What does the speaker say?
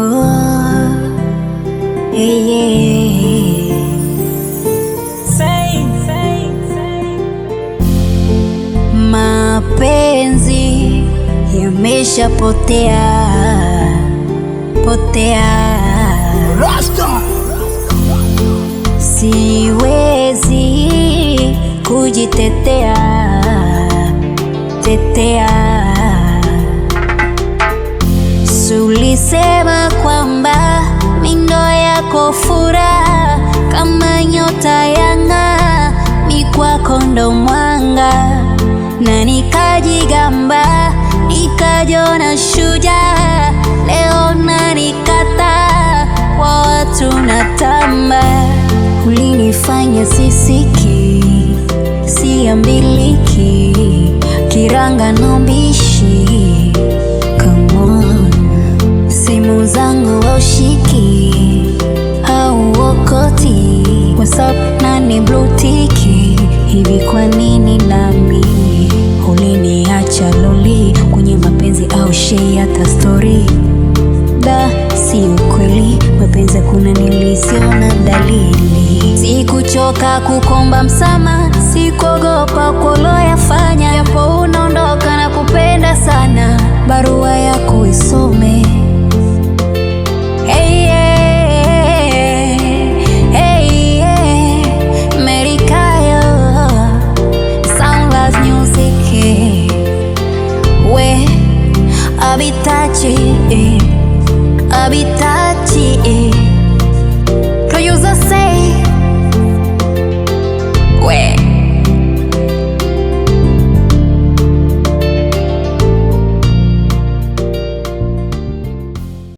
Oh, yeah. Mapenzi yameshapotea Rasta. Siwezi kujitetea Sulisema kwamba mindo yako furaha, kama nyota yang'aa, mi kwako ndo mwanga. Na nikajigamba, nikajona shujaa, leo nanikata, kwa watu natamba. Ulinifanya sisiki, siambiliki, kiranga nombishi. Come on, simu zangu haushiki, hauokoti, WhatsApp nani blue tiki. Hivi kwa nini nami uliniacha loli kwenye mapenzi au share hata story? Da, si ukweli, mapenzi kuna nilisiona dalili. Sikuchoka kukomba msama, sikuogopa kuloyafanya. Japo unaondoka na kupenda sana, barua yako isome. Hey, yeah, hey, yeah. Merikayo Sound Life Music, we Abitachi, Abitachi. Producer say, we